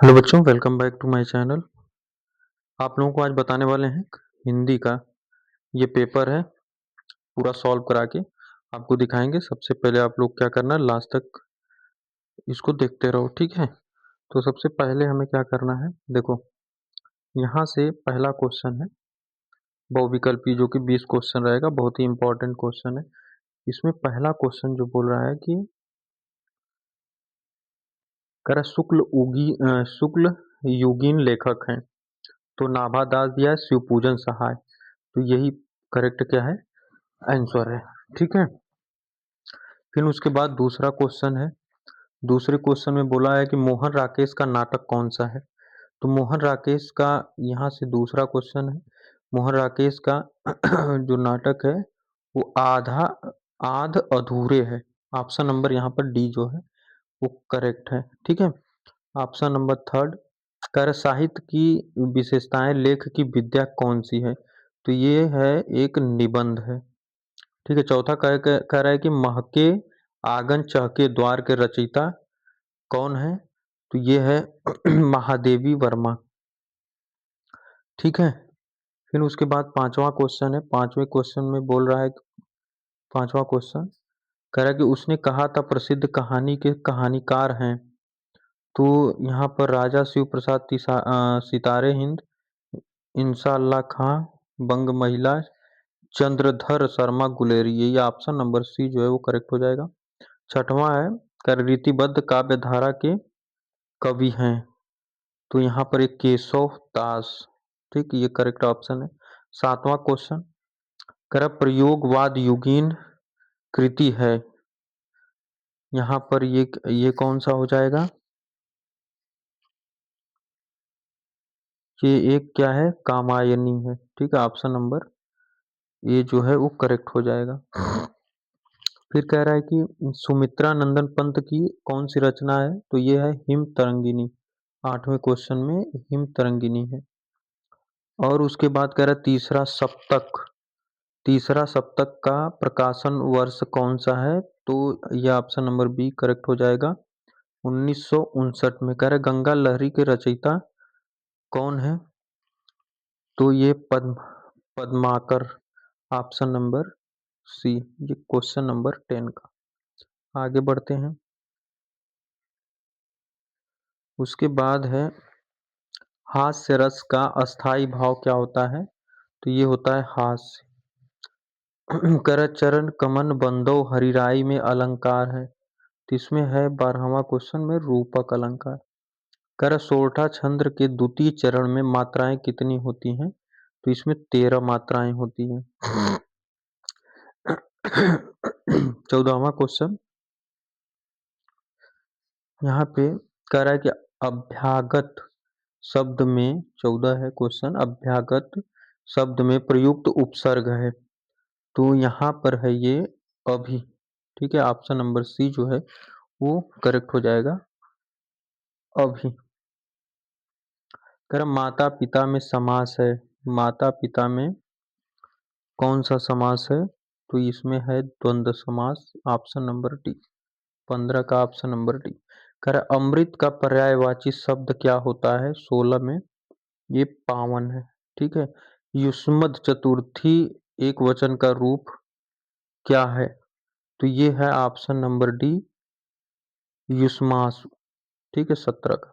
Hello बच्चों, welcome back to my channel. आप लोगों को आज बताने वाले हैं हिंदी का ये पेपर है, पूरा सॉल्व करा के आपको दिखाएंगे। सबसे पहले आप लोग क्या करना है, लास्ट तक इसको देखते रहो, ठीक है। तो सबसे पहले हमें क्या करना है, देखो यहाँ से पहला क्वेश्चन है बहुविकल्पी, जो कि 20 क्वेश्चन रहेगा, बहुत ही इंपॉर्टेंट क्वेश्चन है। इसमें पहला क्वेश्चन जो बोल रहा है कि करा शुक्ल युगीन लेखक हैं, तो नाभादास दिया है, शिवपूजन सहाय, तो यही करेक्ट क्या है, आंसर है, ठीक है। फिर उसके बाद दूसरा क्वेश्चन है। दूसरे क्वेश्चन में बोला है कि मोहन राकेश का नाटक कौन सा है, तो मोहन राकेश का यहाँ से दूसरा क्वेश्चन है। मोहन राकेश का जो नाटक है वो आधा आध अधूरे है। ऑप्शन नंबर यहाँ पर डी जो है वो करेक्ट है, ठीक है। ऑप्शन नंबर थर्ड, कर साहित्य की विशेषताएं लेख की विद्या कौन सी है, तो ये है एक निबंध है, ठीक है। चौथा कह रहा है कि महके आंगन चहके द्वार के रचयिता कौन है, तो ये है महादेवी वर्मा, ठीक है। फिर उसके बाद पांचवा क्वेश्चन है। पांचवें क्वेश्चन में बोल रहा है कि पांचवा क्वेश्चन कह रहा है कि उसने कहा था प्रसिद्ध कहानी के कहानीकार हैं, तो यहाँ पर राजा शिव प्रसाद सितारे हिंद, इंशाअल्लाह खां, बंग महिला, चंद्रधर शर्मा गुलेरी, यही ऑप्शन नंबर सी जो है वो करेक्ट हो जाएगा। छठवां है, कर रीतिबद्ध काव्य धारा के कवि हैं, तो यहाँ पर एक केशव दास, ठीक, ये करेक्ट ऑप्शन है। सातवां क्वेश्चन, कर प्रयोगवाद युगीन कृति है, यहाँ पर ये कौन सा हो जाएगा, ये एक क्या है, कामायनी है, ठीक है। ऑप्शन नंबर ये जो है वो करेक्ट हो जाएगा। फिर कह रहा है कि सुमित्रा नंदन पंत की कौन सी रचना है, तो ये है हिम तरंगिनी, आठवें क्वेश्चन में हिम तरंगिनी है। और उसके बाद कह रहा है तीसरा सप्तक का प्रकाशन वर्ष कौन सा है, तो यह ऑप्शन नंबर बी करेक्ट हो जाएगा, 1959 में। कह रहे गंगा लहरी के रचयिता कौन है, तो ये पद्माकर, ऑप्शन नंबर सी, ये क्वेश्चन नंबर 10 का। आगे बढ़ते हैं। उसके बाद है हास्य रस का अस्थाई भाव क्या होता है, तो ये होता है हास्य। कर चरण कमन बंदो हरिराई में अलंकार है, तो इसमें है 12वां क्वेश्चन में रूपक अलंकार। कर सोरठा छंद के द्वितीय चरण में मात्राएं कितनी होती हैं, तो इसमें 13 मात्राएं होती हैं। 14वां क्वेश्चन यहाँ पे कह रहा है कि अभ्यागत शब्द में, 14 है क्वेश्चन, अभ्यागत शब्द में प्रयुक्त उपसर्ग है, तो यहाँ पर है ये अभी, ठीक है। ऑप्शन नंबर सी जो है वो करेक्ट हो जाएगा, अभी। कर माता पिता में समास है, माता पिता में कौन सा समास है, तो इसमें है द्वंद्व समास, ऑप्शन नंबर डी, 15 का ऑप्शन नंबर डी। कर अमृत का पर्यायवाची शब्द क्या होता है, 16 में ये पावन है, ठीक है। युष्मद चतुर्थी एक वचन का रूप क्या है, तो ये है ऑप्शन नंबर डी, युष्मासु, ठीक है, 17 का।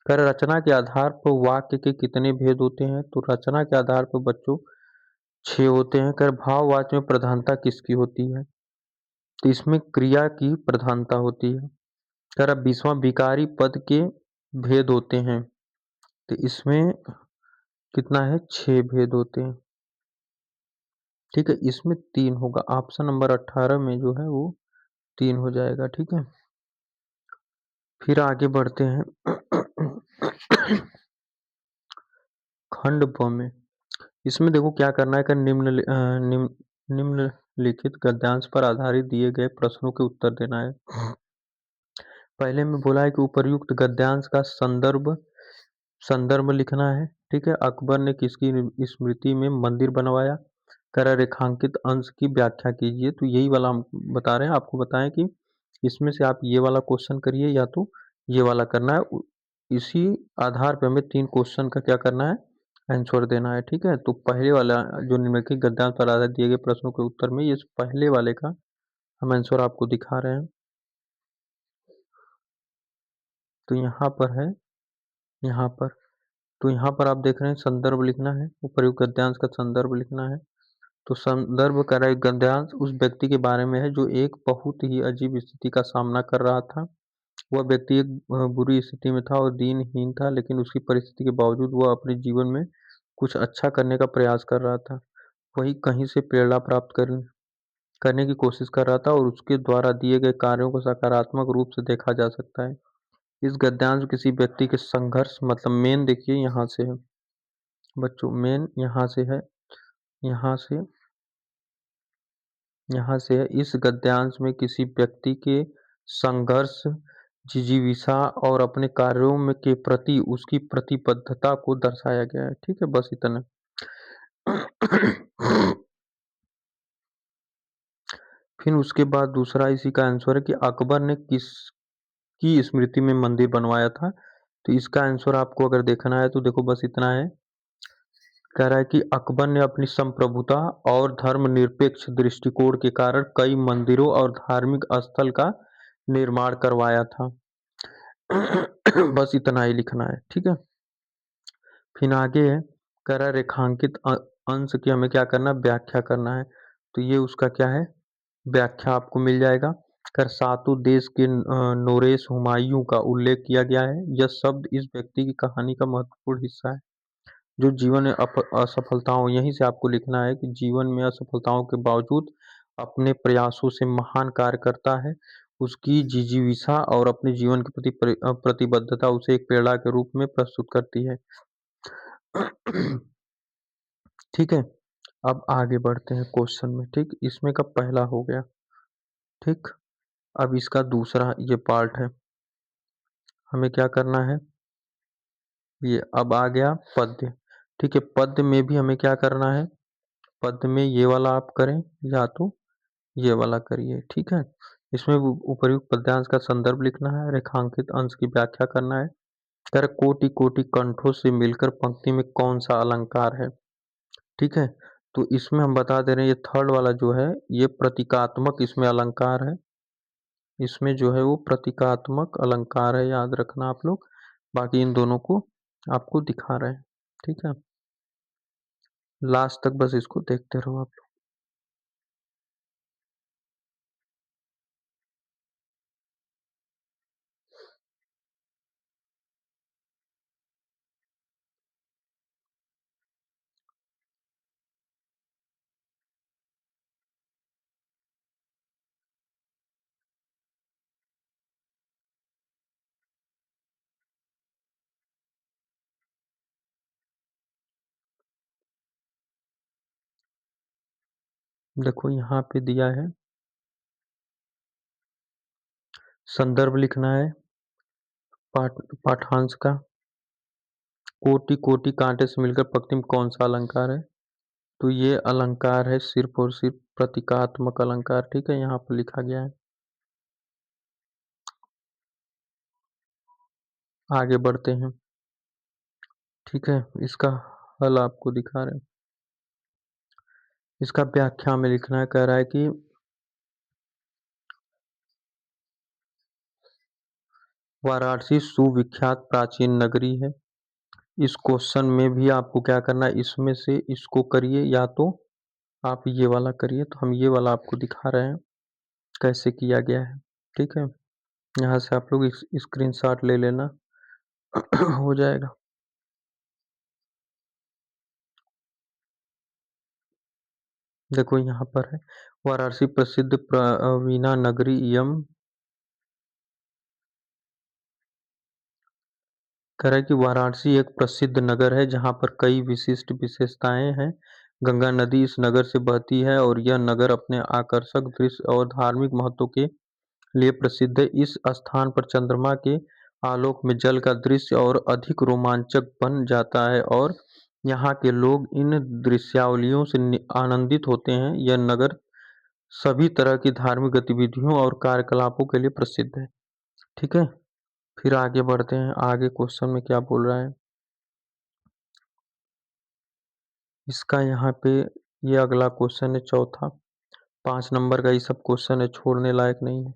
कर रचना के आधार पर वाक्य के कितने भेद होते हैं, तो रचना के आधार पर बच्चों 6 होते हैं। कर भाववाचक में प्रधानता किसकी होती है, तो इसमें क्रिया की प्रधानता होती है। कर 20वां विकारी पद के भेद होते हैं, तो इसमें कितना है, 6 भेद होते हैं, ठीक है। इसमें 3 होगा, ऑप्शन नंबर 18 में जो है वो 3 हो जाएगा, ठीक है। फिर आगे बढ़ते हैं। खंड ब में, इसमें देखो क्या करना है कि निम्नलिखित गद्यांश पर आधारित दिए गए प्रश्नों के उत्तर देना है। पहले में बोला है कि उपर्युक्त गद्यांश का संदर्भ लिखना है, ठीक है। अकबर ने किसकी स्मृति में मंदिर बनवाया, करा रेखांकित अंश की व्याख्या कीजिए, तो यही वाला हम बता रहे हैं, आपको बताएं कि इसमें से आप ये वाला क्वेश्चन करिए या तो ये वाला करना है। इसी आधार पे हमें 3 क्वेश्चन का क्या करना है, आंसर देना है, ठीक है? तो पहले वाला जो निम्नलिखित गद्यांश पर आधारित दिए गए प्रश्नों के उत्तर में इस पहले वाले का हम आंसर आपको दिखा रहे हैं। तो यहाँ पर है, यहाँ पर, तो यहाँ पर आप देख रहे हैं संदर्भ लिखना है, उपर्युक्त गद्यांश का संदर्भ लिखना है। तो संदर्भ का एक गद्यांश उस व्यक्ति के बारे में है जो एक बहुत ही अजीब स्थिति का सामना कर रहा था। वह व्यक्ति एक बुरी स्थिति में था और दीनहीन था, लेकिन उसकी परिस्थिति के बावजूद वह अपने जीवन में कुछ अच्छा करने का प्रयास कर रहा था। वही कहीं से प्रेरणा प्राप्त करने की कोशिश कर रहा था और उसके द्वारा दिए गए कार्यों को सकारात्मक रूप से देखा जा सकता है। इस गद्यांश में किसी व्यक्ति के संघर्ष मतलब मेन देखिए यहाँ से है बच्चों, मेन यहाँ से है, यहाँ से, यहाँ से है। इस गद्यांश में किसी व्यक्ति के संघर्ष, जिजीविषा और अपने कार्यों में के प्रति उसकी प्रतिबद्धता को दर्शाया गया है। ठीक है, बस इतना। फिर उसके बाद दूसरा इसी का आंसर है कि अकबर ने किसकी स्मृति में मंदिर बनवाया था। तो इसका आंसर आपको अगर देखना है तो देखो बस इतना है, कह रहा है कि अकबर ने अपनी संप्रभुता और धर्मनिरपेक्ष दृष्टिकोण के कारण कई मंदिरों और धार्मिक स्थल का निर्माण करवाया था। बस इतना ही लिखना है, ठीक है। फिर आगे है, कह रहा है रेखांकित अंश की हमें क्या करना है, व्याख्या करना है। तो ये उसका क्या है, व्याख्या आपको मिल जाएगा। कर सातों देश के नोरेश हुमायूं का उल्लेख किया गया है। यह शब्द इस व्यक्ति की कहानी का महत्वपूर्ण हिस्सा है जो जीवन में असफलताओं, यहीं से आपको लिखना है कि जीवन में असफलताओं के बावजूद अपने प्रयासों से महान कार्य करता है। उसकी जिजीविषा और अपने जीवन के प्रति प्रतिबद्धता उसे एक प्रेरणा के रूप में प्रस्तुत करती है। ठीक है, अब आगे बढ़ते हैं क्वेश्चन में। ठीक, इसमें का पहला हो गया। ठीक, अब इसका दूसरा ये पार्ट है, हमें क्या करना है, ये अब आ गया पद्य। ठीक है, पद्य में भी हमें क्या करना है, पद्य में ये वाला आप करें या तो ये वाला करिए। ठीक है, इसमें उपर्युक्त पद्यांश का संदर्भ लिखना है, रेखांकित अंश की व्याख्या करना है। कर कोटि कोटि कंठों से मिलकर पंक्ति में कौन सा अलंकार है। ठीक है, तो इसमें हम बता दे रहे हैं ये थर्ड वाला जो है ये प्रतीकात्मक इसमें अलंकार है। इसमें जो है वो प्रतीकात्मक अलंकार है, याद रखना आप लोग। बाकी इन दोनों को आपको दिखा रहे हैं। ठीक है, लास्ट तक बस इसको देखते रहो आप लोग। देखो यहाँ पे दिया है, संदर्भ लिखना है पाठांश का। कोटि कोटि कांटे से मिलकर पंक्ति में कौन सा अलंकार है। तो ये अलंकार है सिर्फ और सिर्फ प्रतीकात्मक अलंकार। ठीक है, यहाँ पर लिखा गया है। आगे बढ़ते हैं। ठीक है, इसका हल आपको दिखा रहे हैं। इसका व्याख्या में लिखना है, कह रहा है कि वाराणसी सुविख्यात प्राचीन नगरी है। इस क्वेश्चन में भी आपको क्या करना है, इसमें से इसको करिए या तो आप ये वाला करिए। तो हम ये वाला आपको दिखा रहे हैं कैसे किया गया है। ठीक है, यहाँ से आप लोग स्क्रीनशॉट ले लेना। हो जाएगा। देखो यहाँ पर है, वाराणसी प्रसिद्ध प्रवीणा नगरी यम, कह रहा है कि वाराणसी एक प्रसिद्ध नगर है जहाँ पर कई विशिष्ट विशेषताएं हैं। गंगा नदी इस नगर से बहती है और यह नगर अपने आकर्षक दृश्य और धार्मिक महत्व के लिए प्रसिद्ध है। इस स्थान पर चंद्रमा के आलोक में जल का दृश्य और अधिक रोमांचक बन जाता है और यहाँ के लोग इन दृश्यावलियों से आनंदित होते हैं। यह नगर सभी तरह की धार्मिक गतिविधियों और कार्यकलापों के लिए प्रसिद्ध है। ठीक है, फिर आगे बढ़ते हैं, आगे क्वेश्चन में क्या बोल रहा है इसका। यहाँ पे ये अगला क्वेश्चन है चौथा, 5 नंबर का ये सब क्वेश्चन है, छोड़ने लायक नहीं है।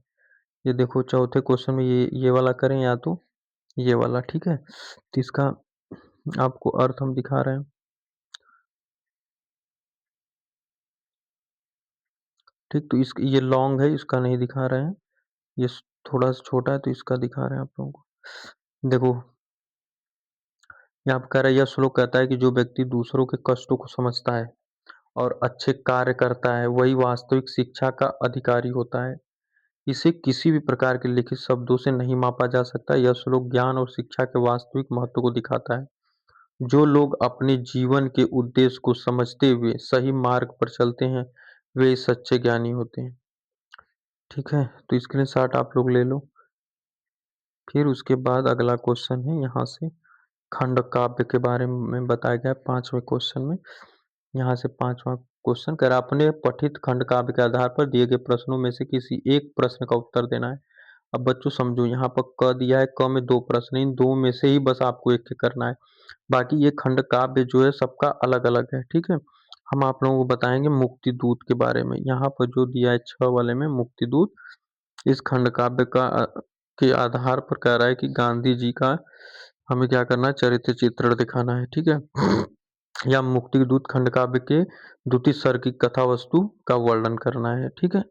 ये देखो चौथे क्वेश्चन में ये वाला करें या तो ये वाला, ठीक है। तो इसका आपको अर्थ हम दिखा रहे हैं, ठीक। तो इस ये लॉन्ग है, इसका नहीं दिखा रहे हैं, ये थोड़ा सा छोटा है तो इसका दिखा रहे हैं आप लोगों को। देखो यहाँ पे कह रहा है, यह श्लोक कहता है कि जो व्यक्ति दूसरों के कष्टों को समझता है और अच्छे कार्य करता है वही वास्तविक शिक्षा का अधिकारी होता है। इसे किसी भी प्रकार के लिखित शब्दों से नहीं मापा जा सकता। यह श्लोक ज्ञान और शिक्षा के वास्तविक महत्व को दिखाता है। जो लोग अपने जीवन के उद्देश्य को समझते हुए सही मार्ग पर चलते हैं वे सच्चे ज्ञानी होते हैं, ठीक है। तो स्क्रीनशॉट आप लोग ले लो। फिर उसके बाद अगला क्वेश्चन है यहाँ से खंड काव्य के बारे में बताया गया 5वें क्वेश्चन में। यहाँ से 5वां क्वेश्चन कह रहा है, अपने पठित खंड काव्य के आधार पर दिए गए प्रश्नों में से किसी एक प्रश्न का उत्तर देना है। अब बच्चों समझो, यहाँ पर क दिया है, क में 2 प्रश्न, इन 2 में से ही बस आपको एक करना है। बाकी ये खंड काव्य जो है सबका अलग अलग है, ठीक है। हम आप लोगों को बताएंगे मुक्ति दूत के बारे में। यहाँ पर जो दिया है 6 वाले में मुक्ति दूत, इस खंड काव्य का के आधार पर कह रहा है कि गांधी जी का हमें क्या करना है, चरित्र चित्रण दिखाना है, ठीक है। या मुक्ति दूत खंड काव्य के द्वितीय सर्ग की कथा वस्तु का वर्णन करना है, ठीक है।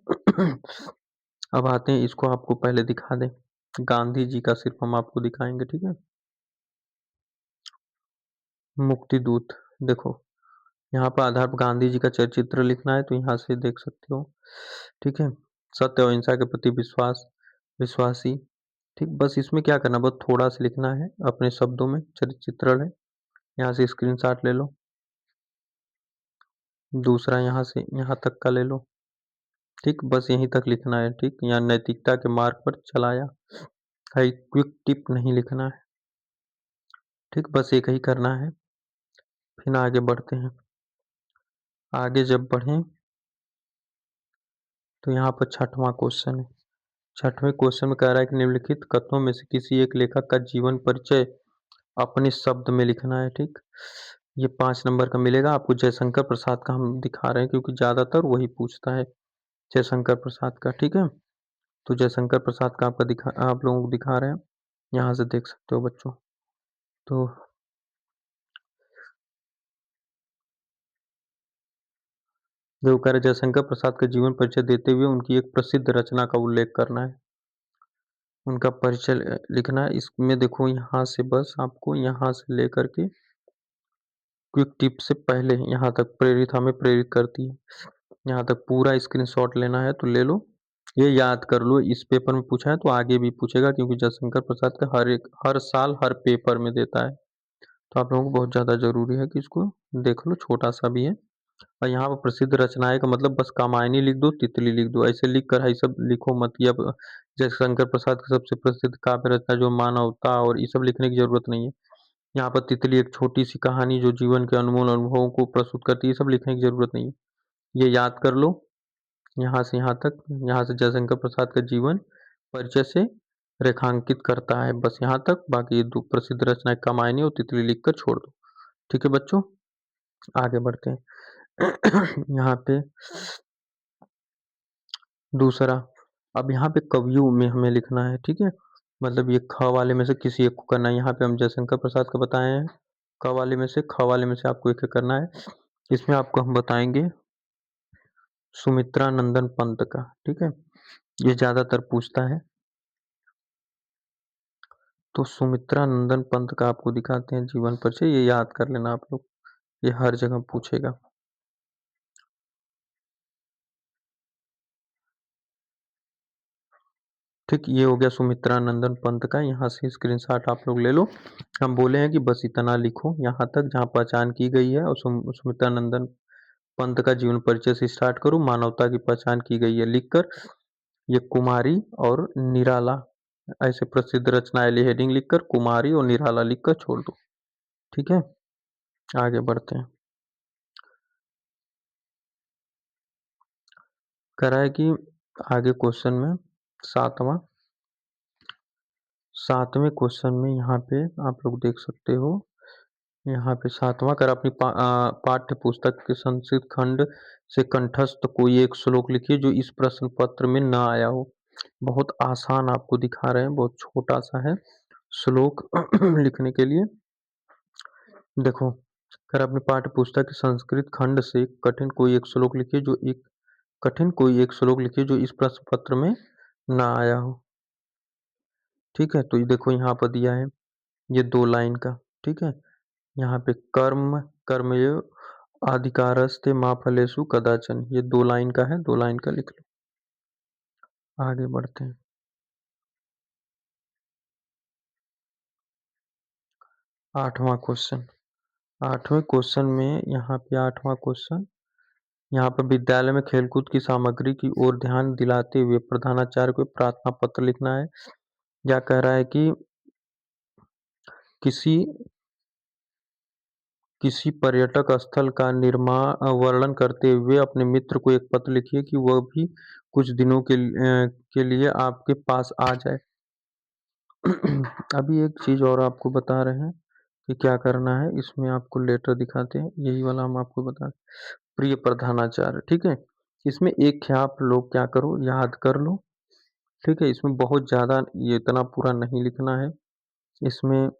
अब आते हैं, इसको आपको पहले दिखा दें, गांधी जी का सिर्फ हम आपको दिखाएंगे, ठीक है। मुक्ति दूत, देखो यहाँ पर आधार पर गांधी जी का चरित्र लिखना है, तो यहाँ से देख सकते हो, ठीक है। सत्य और अहिंसा के प्रति विश्वासी, ठीक। बस इसमें क्या करना, बस थोड़ा सा लिखना है अपने शब्दों में, चरित्र है। यहाँ से स्क्रीनशॉट ले लो। दूसरा यहाँ से यहाँ तक का ले लो, ठीक। बस यहीं तक लिखना है, ठीक। यहाँ नैतिकता के मार्ग पर चलाया है, क्विक टिप नहीं लिखना है, ठीक। बस एक ही करना है। फिर आगे बढ़ते हैं। आगे जब बढ़ें तो यहाँ पर 6वां क्वेश्चन है। 6वें क्वेश्चन में कह रहा है कि निम्नलिखित कथनों में से किसी एक लेखक का जीवन परिचय अपने शब्द में लिखना है, ठीक। ये 5 नंबर का मिलेगा आपको। जयशंकर प्रसाद का हम दिखा रहे हैं क्योंकि ज्यादातर वही पूछता है, जयशंकर प्रसाद का, ठीक है। तो जयशंकर प्रसाद का आप लोगों को दिखा रहे हैं, यहाँ से देख सकते हो बच्चों। तो जो कह रहे जयशंकर प्रसाद का जीवन परिचय देते हुए उनकी एक प्रसिद्ध रचना का उल्लेख करना है, उनका परिचय लिखना है। इसमें देखो यहाँ से बस आपको यहाँ से लेकर के क्विक टिप से पहले यहाँ तक प्रेरित हमें प्रेरित करती है, यहाँ तक पूरा स्क्रीनशॉट लेना है तो ले लो। ये याद कर लो, इस पेपर में पूछा है तो आगे भी पूछेगा, क्योंकि जयशंकर प्रसाद का हर साल हर पेपर में देता है। तो आप लोगों को बहुत ज़्यादा ज़रूरी है कि इसको देख लो, छोटा सा भी है। और यहाँ पर प्रसिद्ध रचनाएं का मतलब बस कामायनी लिख दो, तितली लिख दो, ऐसे लिख कर है सब लिखो मत। या जयशंकर प्रसाद की सबसे प्रसिद्ध काव्य रचना जो मानवता और ये सब लिखने की जरूरत नहीं है। यहाँ पर तितली एक छोटी सी कहानी जो जीवन के अनमोल अनुभवों को प्रस्तुत करती है, ये सब लिखने की जरूरत नहीं है। ये याद कर लो, यहाँ से यहाँ तक, यहाँ से जयशंकर प्रसाद का जीवन परिचय से रेखांकित करता है, बस यहाँ तक। बाकी ये 2 प्रसिद्ध रचनाएं कामायनी और तितली लिख कर छोड़ दो, ठीक है बच्चों। आगे बढ़ते हैं। यहाँ पे दूसरा, अब यहाँ पे कवियों में हमें लिखना है, ठीक है। मतलब ये ख वाले में से किसी एक को करना है। यहाँ पे हम जयशंकर प्रसाद का बताए हैं, क वाले में से, ख वाले में से आपको एक करना है। इसमें आपको हम बताएंगे सुमित्रा नंदन पंत का, ठीक है। ये ज्यादातर पूछता है, तो सुमित्रा नंदन पंत का आपको दिखाते हैं जीवन परिचय। ये याद कर लेना आप लोग, ये हर जगह पूछेगा। ठीक, ये हो गया सुमित्रा नंदन पंत का। यहाँ से स्क्रीनशॉट आप लोग ले लो। हम बोले हैं कि बस इतना लिखो यहाँ तक जहाँ पहचान की गई है, और सुमित्रा नंदन पंत का जीवन परिचय से स्टार्ट करो। मानवता की पहचान की गई है लिखकर, ये कुमारी और निराला, ऐसे प्रसिद्ध रचनाएं हेडिंग लिखकर कुमारी और निराला लिखकर छोड़ दो, ठीक है। आगे बढ़ते हैं। कह रहा है कि आगे क्वेश्चन में 7वां 7वें क्वेश्चन में यहाँ पे आप लोग देख सकते हो, यहाँ पे 7वां, अगर अपनी पाठ्य पुस्तक के संस्कृत खंड से कंठस्थ कोई एक श्लोक लिखिए जो इस प्रश्न पत्र में ना आया हो। बहुत आसान आपको दिखा रहे हैं, बहुत छोटा सा है श्लोक लिखने के लिए। देखो, अगर अपनी पाठ्य पुस्तक के संस्कृत खंड से कठिन कोई एक श्लोक लिखिए जो इस प्रश्न पत्र में ना आया हो। ठीक है, तो ये देखो यहाँ पर दिया है, ये 2 लाइन का। ठीक है, यहाँ पे कर्मयोग अधिकारस्ते मा फलेषु कदाचन, ये 2 लाइन का है, 2 लाइन का लिख लो। आगे बढ़ते हैं। 8वां क्वेश्चन। 8वें क्वेश्चन में यहाँ पे 8वां क्वेश्चन, यहाँ पर विद्यालय में खेलकूद की सामग्री की ओर ध्यान दिलाते हुए प्रधानाचार्य को प्रार्थना पत्र लिखना है। क्या कह रहा है कि किसी किसी पर्यटक स्थल का वर्णन करते हुए अपने मित्र को एक पत्र लिखिए कि वह भी कुछ दिनों के लिए आपके पास आ जाए। अभी एक चीज़ और आपको बता रहे हैं कि क्या करना है, इसमें आपको लेटर दिखाते हैं, यही वाला हम आपको बता रहे हैं। प्रिय प्रधानाचार्य, ठीक है? इसमें एक है, आप लोग क्या करो, याद कर लो। ठीक है, इसमें बहुत ज़्यादा ये इतना पूरा नहीं लिखना है। इसमें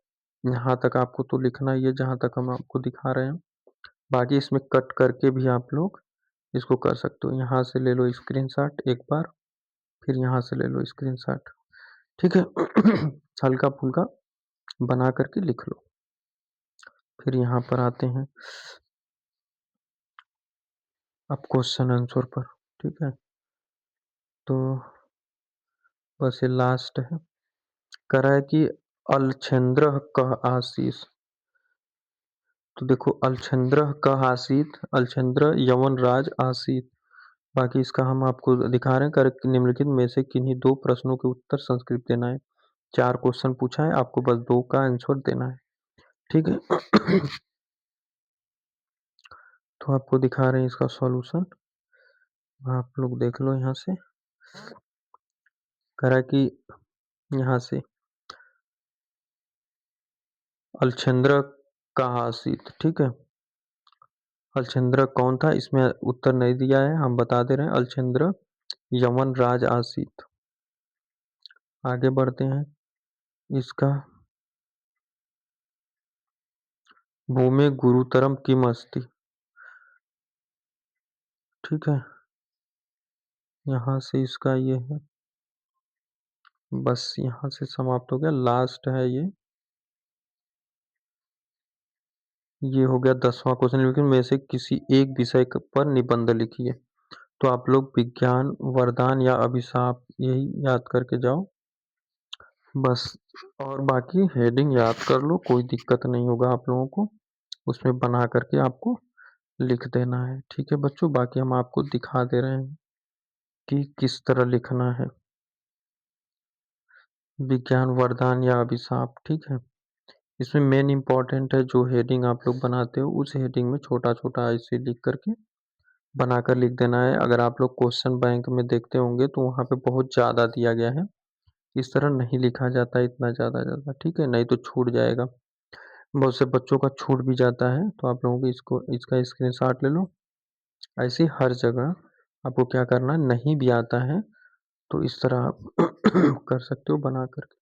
यहाँ तक आपको तो लिखना ही है जहाँ तक हम आपको दिखा रहे हैं। बाकी इसमें कट करके भी आप लोग इसको कर सकते हो। यहाँ से ले लो स्क्रीनशॉट एक बार, फिर यहाँ से ले लो स्क्रीनशॉट। ठीक है? हल्का-फुल्का बना करके लिख लो। फिर यहाँ पर आते हैं अब क्वेश्चन आंसर पर। ठीक है? तो बस ये लास्ट है। कह रहा है कि अलछेंद्रः कः आसीत्। तो देखो, अलछेंद्रः कः आसीत्, अलछेंद्र यवनराज आसीत्। बाकी इसका हम आपको दिखा रहे हैं, निम्नलिखित में से किन्हीं 2 प्रश्नों के उत्तर संस्कृत देना है। 4 क्वेश्चन पूछा है, आपको बस 2 का आंसर देना है। ठीक है? तो आपको दिखा रहे हैं इसका सॉल्यूशन, आप लोग देख लो यहाँ से। कह रहा है कि यहाँ से अलछेंद्र कहाँ आसीत्। ठीक है? अलछेंद्र कौन था, इसमें उत्तर नहीं दिया है, हम बता दे रहे हैं, अलछेंद्र यवनराज आसीत्। आगे बढ़ते हैं। इसका भूमे गुरुतरम किम अस्ति। ठीक है? यहाँ से इसका ये है, बस यहाँ से समाप्त हो गया, लास्ट है ये। ये हो गया 10वां क्वेश्चन, लेकिन में से किसी एक विषय पर निबंध लिखिए। तो आप लोग विज्ञान, वरदान या अभिशाप, यही याद करके जाओ बस। और बाकी हेडिंग याद कर लो, कोई दिक्कत नहीं होगा आप लोगों को, उसमें बना करके आपको लिख देना है। ठीक है बच्चों, बाकी हम आपको दिखा दे रहे हैं कि किस तरह लिखना है। विज्ञान, वरदान या अभिशाप। ठीक है? इसमें मेन इम्पोर्टेंट है, जो हेडिंग आप लोग बनाते हो उस हेडिंग में छोटा-छोटा ऐसे लिख करके बनाकर लिख देना है। अगर आप लोग क्वेश्चन बैंक में देखते होंगे तो वहाँ पे बहुत ज़्यादा दिया गया है, इस तरह नहीं लिखा जाता इतना ज़्यादा, ठीक है? नहीं तो छूट जाएगा। बहुत से बच्चों का छूट भी जाता है, तो आप लोगों को इसका स्क्रीनशॉट ले लो। ऐसे ही हर जगह आपको क्या करना है, नहीं भी आता है तो इस तरह आप कर सकते हो बना कर के।